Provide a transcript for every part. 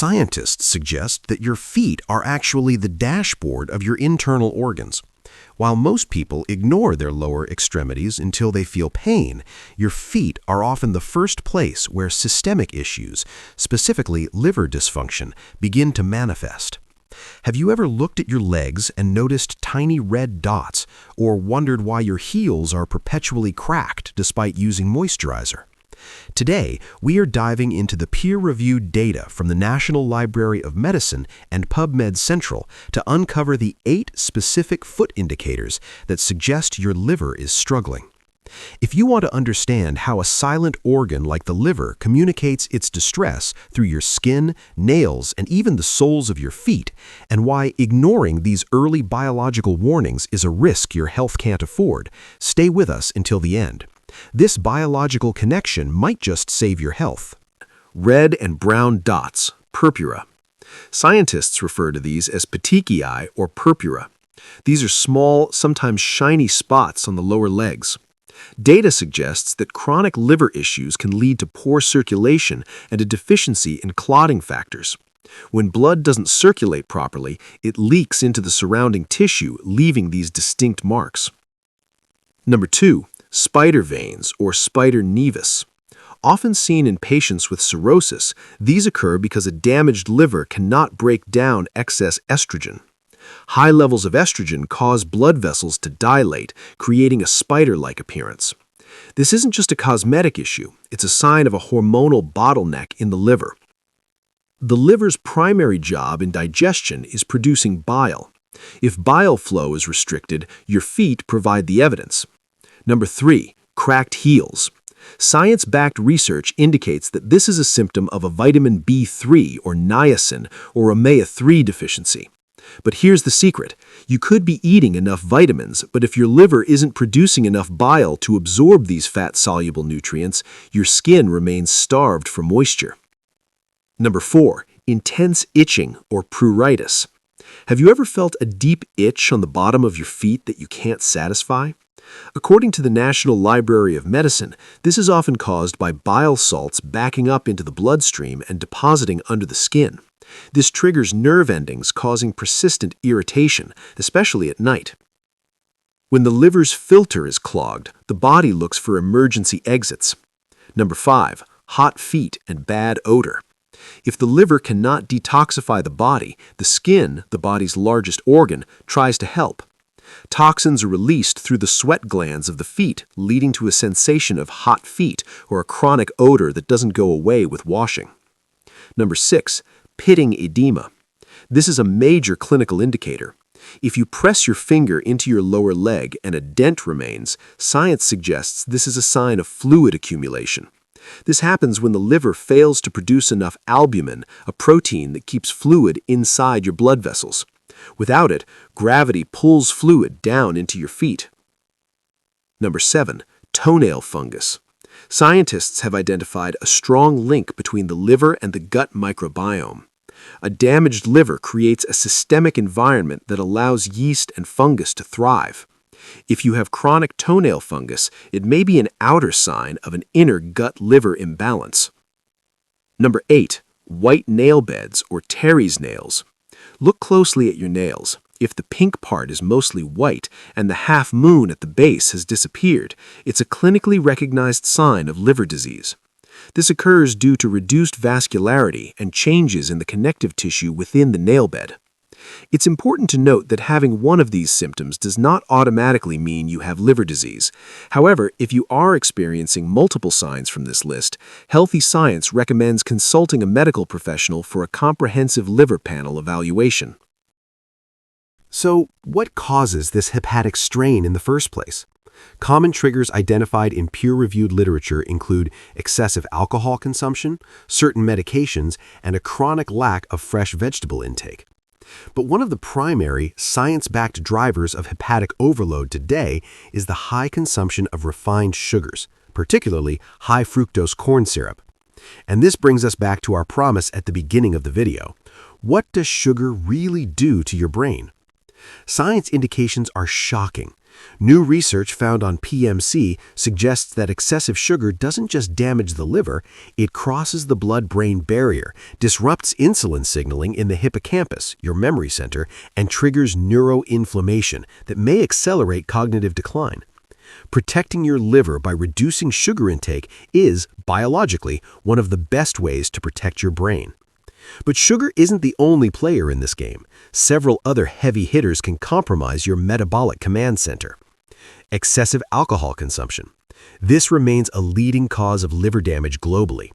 Scientists suggest that your feet are actually the dashboard of your internal organs. While most people ignore their lower extremities until they feel pain, your feet are often the first place where systemic issues, specifically liver dysfunction, begin to manifest. Have you ever looked at your legs and noticed tiny red dots, or wondered why your heels are perpetually cracked despite using moisturizer? Today, we are diving into the peer-reviewed data from the National Library of Medicine and PubMed Central to uncover the 8 specific foot indicators that suggest your liver is struggling. If you want to understand how a silent organ like the liver communicates its distress through your skin, nails, and even the soles of your feet, and why ignoring these early biological warnings is a risk your health can't afford, stay with us until the end. This biological connection might just save your health. Red and brown dots, purpura. Scientists refer to these as petechiae or purpura. These are small, sometimes shiny spots on the lower legs. Data suggests that chronic liver issues can lead to poor circulation and a deficiency in clotting factors. When blood doesn't circulate properly, it leaks into the surrounding tissue, leaving these distinct marks. Number 2. Spider veins, or spider nevus. Often seen in patients with cirrhosis, these occur because a damaged liver cannot break down excess estrogen. High levels of estrogen cause blood vessels to dilate, creating a spider-like appearance. This isn't just a cosmetic issue, it's a sign of a hormonal bottleneck in the liver. The liver's primary job in digestion is producing bile. If bile flow is restricted, your feet provide the evidence. Number 3. Cracked heels. Science-backed research indicates that this is a symptom of a vitamin B3 or niacin or omega-3 deficiency. But here's the secret. You could be eating enough vitamins, but if your liver isn't producing enough bile to absorb these fat-soluble nutrients, your skin remains starved for moisture. Number 4. Intense itching or pruritus. Have you ever felt a deep itch on the bottom of your feet that you can't satisfy? According to the National Library of Medicine, this is often caused by bile salts backing up into the bloodstream and depositing under the skin. This triggers nerve endings, causing persistent irritation, especially at night. When the liver's filter is clogged, the body looks for emergency exits. Number 5. Hot feet and bad odor. If the liver cannot detoxify the body, the skin, the body's largest organ, tries to help. Toxins are released through the sweat glands of the feet, leading to a sensation of hot feet or a chronic odor that doesn't go away with washing. Number 6. Pitting edema. This is a major clinical indicator. If you press your finger into your lower leg and a dent remains, science suggests this is a sign of fluid accumulation. This happens when the liver fails to produce enough albumin, a protein that keeps fluid inside your blood vessels. Without it, gravity pulls fluid down into your feet. Number 7. Toenail fungus. Scientists have identified a strong link between the liver and the gut microbiome. A damaged liver creates a systemic environment that allows yeast and fungus to thrive. If you have chronic toenail fungus, it may be an outer sign of an inner gut-liver imbalance. Number 8. White nail beds or Terry's nails. Look closely at your nails. If the pink part is mostly white and the half moon at the base has disappeared, it's a clinically recognized sign of liver disease. This occurs due to reduced vascularity and changes in the connective tissue within the nail bed. It's important to note that having one of these symptoms does not automatically mean you have liver disease. However, if you are experiencing multiple signs from this list, Healthy Science recommends consulting a medical professional for a comprehensive liver panel evaluation. So, what causes this hepatic strain in the first place? Common triggers identified in peer-reviewed literature include excessive alcohol consumption, certain medications, and a chronic lack of fresh vegetable intake. But one of the primary, science-backed drivers of hepatic overload today is the high consumption of refined sugars, particularly high fructose corn syrup. And this brings us back to our promise at the beginning of the video. What does sugar really do to your brain? Science indications are shocking. New research found on PMC suggests that excessive sugar doesn't just damage the liver, it crosses the blood-brain barrier, disrupts insulin signaling in the hippocampus, your memory center, and triggers neuroinflammation that may accelerate cognitive decline. Protecting your liver by reducing sugar intake is, biologically, one of the best ways to protect your brain. But sugar isn't the only player in this game. Several other heavy hitters can compromise your metabolic command center. Excessive alcohol consumption. This remains a leading cause of liver damage globally.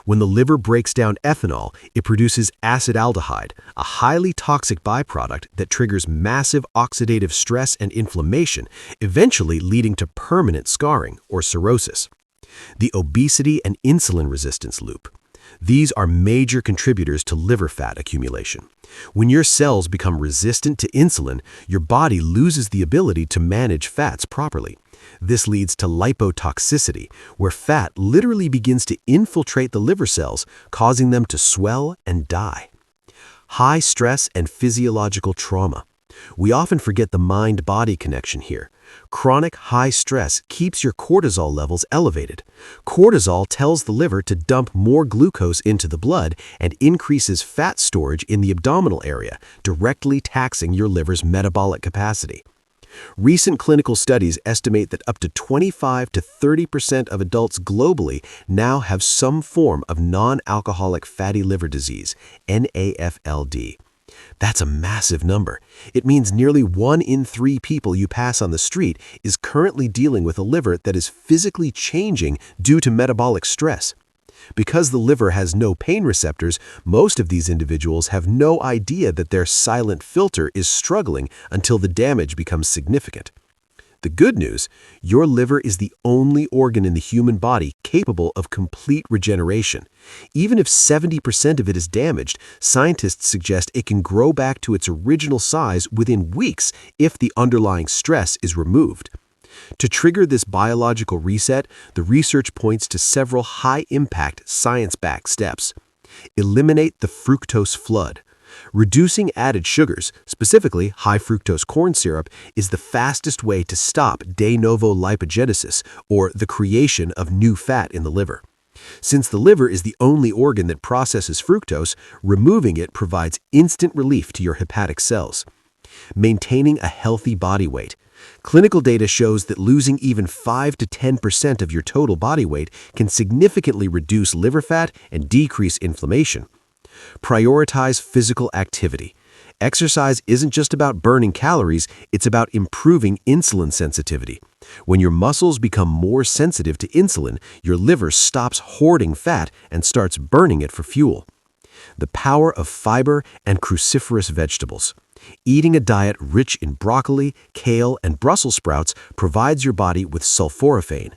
When the liver breaks down ethanol, it produces acetaldehyde, a highly toxic byproduct that triggers massive oxidative stress and inflammation, eventually leading to permanent scarring or cirrhosis. The obesity and insulin resistance loop. These are major contributors to liver fat accumulation. When your cells become resistant to insulin, your body loses the ability to manage fats properly. This leads to lipotoxicity, where fat literally begins to infiltrate the liver cells, causing them to swell and die. High stress and physiological trauma. We often forget the mind-body connection here. Chronic high stress keeps your cortisol levels elevated. Cortisol tells the liver to dump more glucose into the blood and increases fat storage in the abdominal area, directly taxing your liver's metabolic capacity. Recent clinical studies estimate that up to 25 to 30% of adults globally now have some form of non-alcoholic fatty liver disease, NAFLD. That's a massive number. It means nearly 1 in 3 people you pass on the street is currently dealing with a liver that is physically changing due to metabolic stress. Because the liver has no pain receptors, most of these individuals have no idea that their silent filter is struggling until the damage becomes significant. The good news, your liver is the only organ in the human body capable of complete regeneration. Even if 70% of it is damaged, scientists suggest it can grow back to its original size within weeks if the underlying stress is removed. To trigger this biological reset, the research points to several high-impact, science-backed steps. Eliminate the fructose flood. Reducing added sugars, specifically high fructose corn syrup, is the fastest way to stop de novo lipogenesis, or the creation of new fat in the liver. Since the liver is the only organ that processes fructose, removing it provides instant relief to your hepatic cells. Maintaining a healthy body weight. Clinical data shows that losing even 5 to 10% of your total body weight can significantly reduce liver fat and decrease inflammation. Prioritize physical activity. Exercise isn't just about burning calories, it's about improving insulin sensitivity. When your muscles become more sensitive to insulin, your liver stops hoarding fat and starts burning it for fuel. The power of fiber and cruciferous vegetables. Eating a diet rich in broccoli, kale, and Brussels sprouts provides your body with sulforaphane.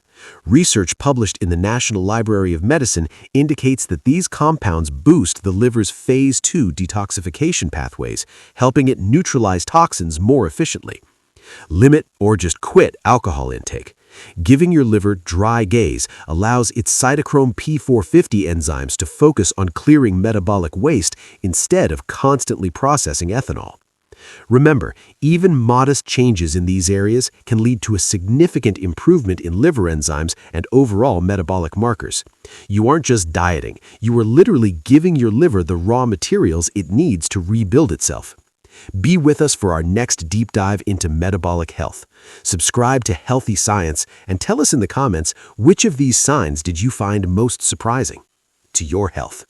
Research published in the National Library of Medicine indicates that these compounds boost the liver's phase 2 detoxification pathways, helping it neutralize toxins more efficiently. Limit or just quit alcohol intake. Giving your liver dry gaze allows its cytochrome P450 enzymes to focus on clearing metabolic waste instead of constantly processing ethanol. Remember, even modest changes in these areas can lead to a significant improvement in liver enzymes and overall metabolic markers. You aren't just dieting, you are literally giving your liver the raw materials it needs to rebuild itself. Be with us for our next deep dive into metabolic health. Subscribe to Healthy Science and tell us in the comments which of these signs did you find most surprising to your health.